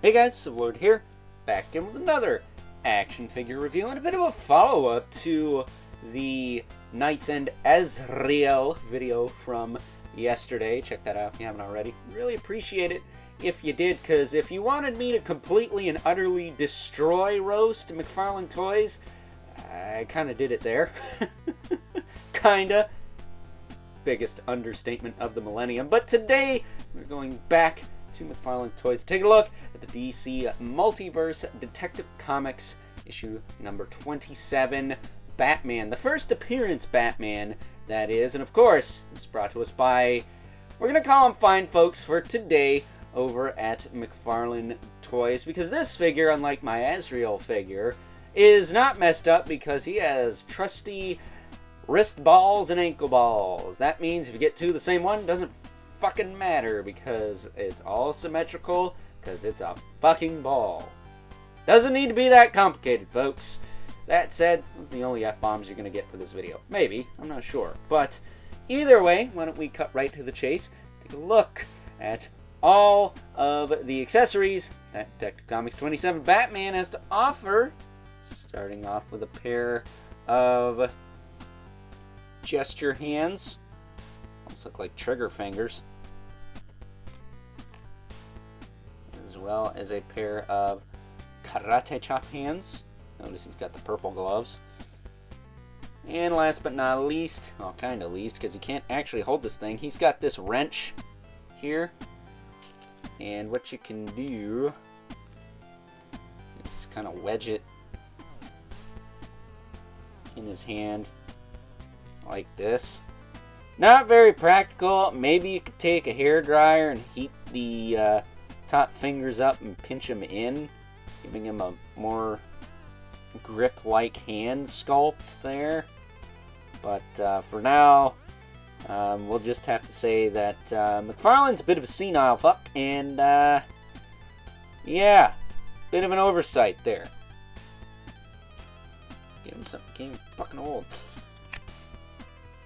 Hey guys, Lord here, back in with another action figure review and a bit of a follow-up to the Knight's End Ezreal video from yesterday. Check that out if you haven't already. Really appreciate it if you did, because if you wanted me to completely and utterly destroy roast McFarlane Toys, I kind of did it there. Kinda. Biggest understatement of the millennium. But today, we're going back to McFarlane Toys. Take a look at the DC Multiverse Detective Comics issue number 27, Batman. The first appearance Batman, that is. And of course, this is brought to us by, we're going to call them fine folks for today over at McFarlane Toys, because this figure, unlike my Ezreal figure, is not messed up because he has trusty wrist balls and ankle balls. That means if you get two of the same one, doesn't fucking matter because it's all symmetrical because it's a fucking ball. Doesn't need to be that complicated, folks. That said, those are the only F-bombs you're going to get for this video. Maybe, I'm not sure. But either way, why don't we cut right to the chase, take a look at all of the accessories that Detective Comics 27 Batman has to offer. Starting off with a pair of gesture hands. Almost look like trigger fingers. As well as a pair of karate chop hands. Notice he's got the purple gloves. And last but not least, well, kind of least, because he can't actually hold this thing, he's got this wrench here. And what you can do is kind of wedge it in his hand like this. Not very practical. Maybe you could take a hairdryer and heat the top fingers up and pinch them in, giving him a more grip-like hand sculpt there. But for now, we'll just have to say that McFarlane's a bit of a senile fuck, and yeah, bit of an oversight there. Give him something, getting fucking old.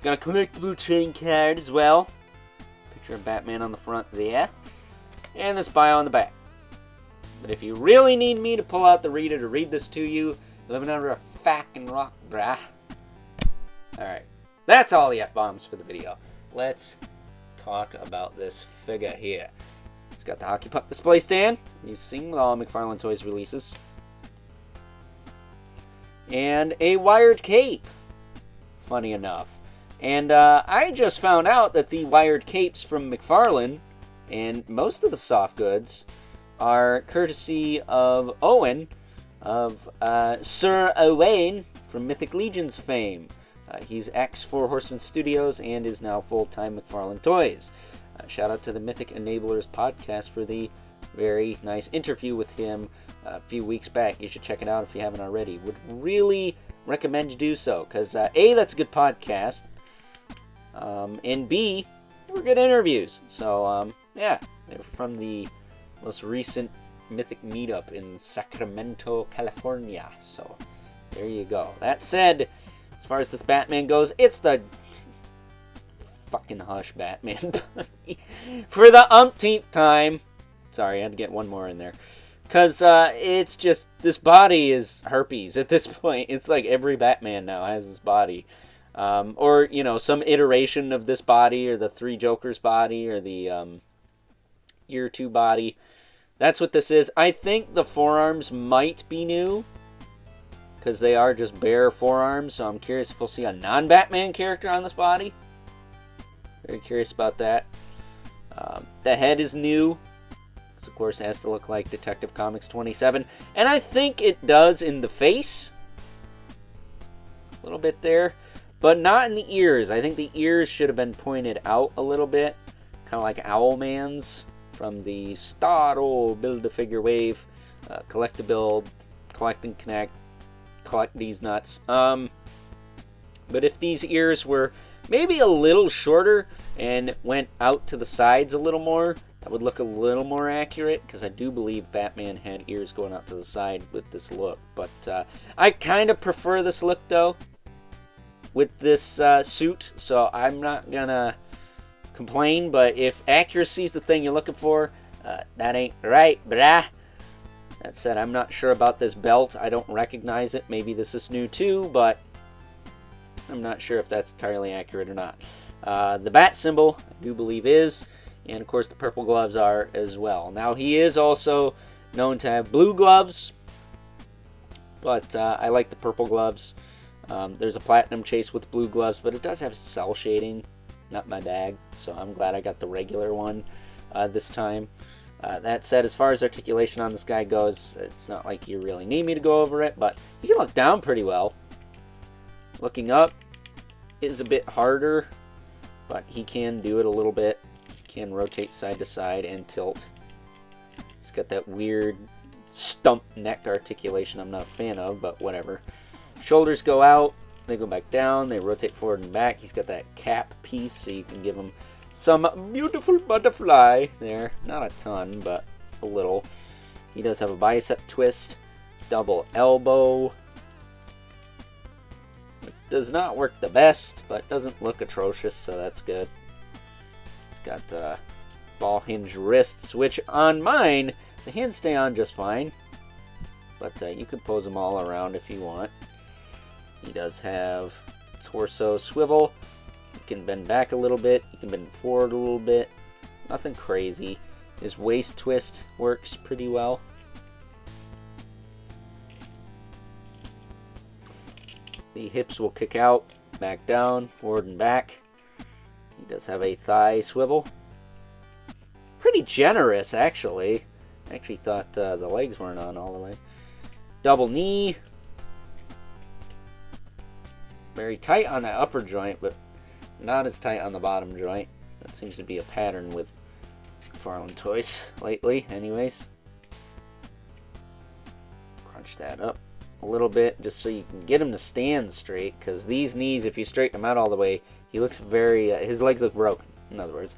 Got a collectible trading card as well. Picture of Batman on the front there. And this bio on the back. But if you really need me to pull out the reader to read this to you, you're living under a fucking rock, brah. Alright. That's all the F-bombs for the video. Let's talk about this figure here. It's got the hockey puck display stand. You've seen all McFarlane Toys releases. And a wired cape. Funny enough. And I just found out that the wired capes from McFarlane and most of the soft goods are courtesy of Owen, of Sir Owain from Mythic Legions fame. He's ex-Four Horsemen Studios and is now full-time McFarlane Toys. Shout out to the Mythic Enablers podcast for the very nice interview with him a few weeks back. You should check it out if you haven't already. Would really recommend you do so, because A, that's a good podcast, and B, they were good interviews. So, yeah, they were from the most recent Mythic meetup in Sacramento, California. So, there you go. That said, as far as this Batman goes, it's the fucking hush Batman for the umpteenth time. Sorry, I had to get one more in there. Because it's just, this body is herpes at this point. It's like every Batman now has this body. Or, you know, some iteration of this body, or the Three Jokers body, or the Year 2 body. That's what this is. I think the forearms might be new, because they are just bare forearms, so I'm curious if we'll see a non-Batman character on this body. Very curious about that. The head is new. Of course, it has to look like Detective Comics 27. And I think it does in the face. A little bit there. But not in the ears. I think the ears should have been pointed out a little bit. Kind of like Owlman's from the Starro Build-A-Figure Wave. Collect-A-Build, Collect and Connect, collect these nuts. But if these ears were maybe a little shorter and went out to the sides a little more, that would look a little more accurate, because I do believe Batman had ears going out to the side with this look. But I kind of prefer this look, though, with this suit, so I'm not going to complain. But if accuracy is the thing you're looking for, that ain't right, brah. That said, I'm not sure about this belt. I don't recognize it. Maybe this is new too, but I'm not sure if that's entirely accurate or not. The bat symbol, I do believe, is, and of course the purple gloves are as well. Now, he is also known to have blue gloves, but I like the purple gloves. There's a platinum chase with blue gloves, but it does have cell shading. Not my bag, so I'm glad I got the regular one this time. That said, as far as articulation on this guy goes, it's not like you really need me to go over it, but you can look down pretty well. Looking up is a bit harder, but he can do it a little bit. He can rotate side to side and tilt. He's got that weird stump neck articulation I'm not a fan of, but whatever. Shoulders go out, they go back down, they rotate forward and back. He's got that cap piece, so you can give him some beautiful butterfly there. Not a ton, but a little. He does have a bicep twist, double elbow. It does not work the best, but doesn't look atrocious, so that's good. He's got ball hinge wrists, which on mine, the hands stay on just fine. But you could pose them all around if you want. He does have torso swivel. You can bend back a little bit. You can bend forward a little bit. Nothing crazy. His waist twist works pretty well. The hips will kick out, back down, forward and back. He does have a thigh swivel. Pretty generous, actually. I actually thought the legs weren't on all the way. Double knee. Very tight on that upper joint, but not as tight on the bottom joint. That seems to be a pattern with McFarlane toys lately, anyways. Crunch that up a little bit just so you can get him to stand straight, because these knees, if you straighten them out all the way, he looks very, his legs look broken, in other words.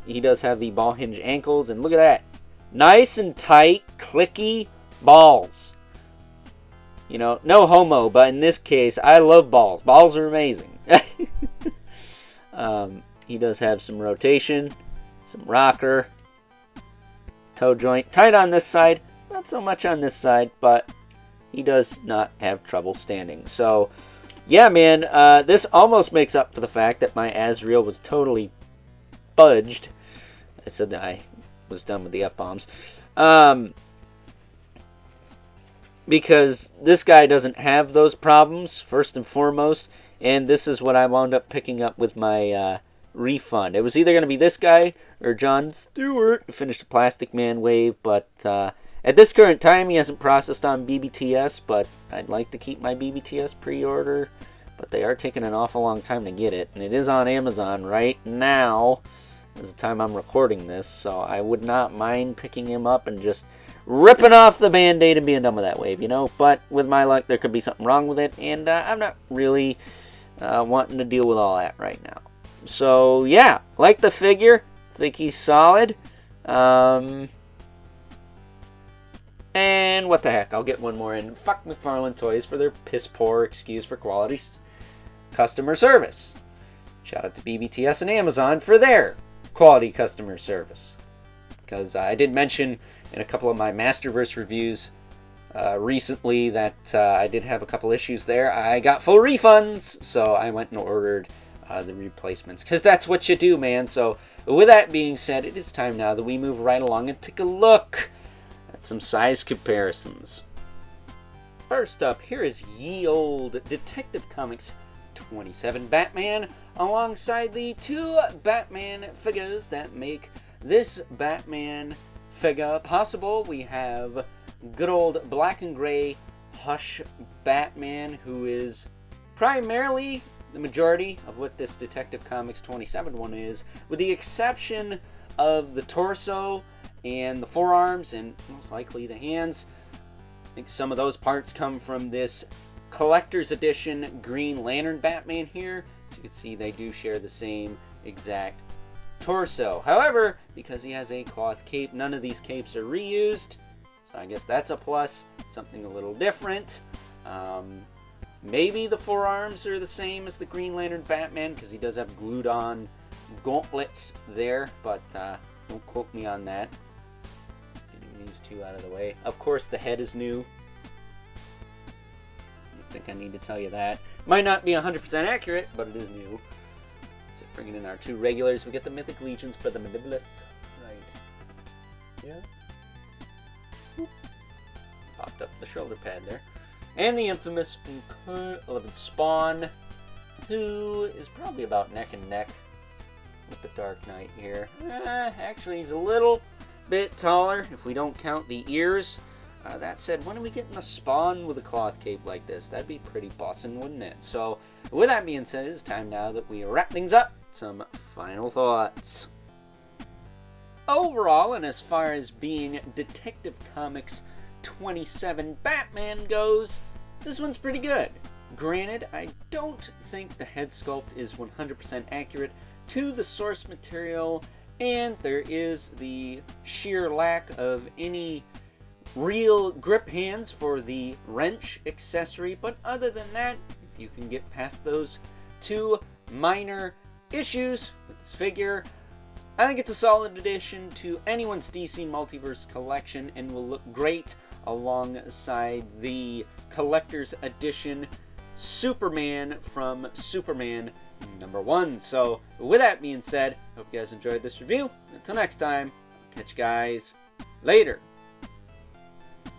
He does have the ball hinge ankles, and look at that. Nice and tight, clicky balls. You know, no homo, but in this case, I love balls. Balls are amazing. He does have some rotation, some rocker, toe joint. Tight on this side, not so much on this side, but he does not have trouble standing. So, yeah, man, this almost makes up for the fact that my Azrael was totally fudged. I said that I was done with the F-bombs. Because this guy doesn't have those problems, first and foremost, and this is what I wound up picking up with my refund. It was either going to be this guy or John Stewart who finished the Plastic Man wave, but at this current time he hasn't processed on BBTS, but I'd like to keep my BBTS pre-order, but they are taking an awful long time to get it, and it is on Amazon right now, as the time I'm recording this, so I would not mind picking him up and just ripping off the Band-Aid and being done with that wave, you know? But with my luck, there could be something wrong with it, and I'm not really wanting to deal with all that right now. So, yeah, like the figure. Think he's solid. And what the heck, I'll get one more in. Fuck McFarlane Toys for their piss-poor excuse for quality customer service. Shout out to BBTS and Amazon for their quality customer service. Because I did mention in a couple of my Masterverse reviews recently that I did have a couple issues there. I got full refunds, so I went and ordered the replacements. Because that's what you do, man. So with that being said, it is time now that we move right along and take a look at some size comparisons. First up, here is ye old Detective Comics 27 Batman, alongside the two Batman figures that make this Batman figure possible. We have good old black and gray Hush Batman, who is primarily the majority of what this Detective Comics 27 one is, with the exception of the torso and the forearms and most likely the hands. I think some of those parts come from this collector's edition Green Lantern Batman here. As you can see, they do share the same exact torso. However, because he has a cloth cape, none of these capes are reused. So I guess that's a plus. Something a little different. Maybe the forearms are the same as the Green Lantern Batman, because he does have glued on gauntlets there, but don't quote me on that. Getting these two out of the way. Of course, the head is new. I think I need to tell you that. Might not be 100% accurate, but it is new. So bringing in our two regulars, we get the Mythic Legions for the Multiverse. Right. Yeah. Whoop. Popped up the shoulder pad there. And the infamous 11 Spawn, who is probably about neck and neck with the Dark Knight here. Actually, he's a little bit taller if we don't count the ears. That said, when are we getting a Spawn with a cloth cape like this? That'd be pretty bussin', wouldn't it? So, with that being said, it's time now that we wrap things up. Some final thoughts. Overall, and as far as being Detective Comics 27 Batman goes, this one's pretty good. Granted, I don't think the head sculpt is 100% accurate to the source material, and there is the sheer lack of any real grip hands for the wrench accessory, but other than that, if you can get past those two minor issues with this figure, I think it's a solid addition to anyone's DC Multiverse collection and will look great alongside the collector's edition Superman from Superman #1. So with that being said, hope you guys enjoyed this review. Until next time, catch you guys later.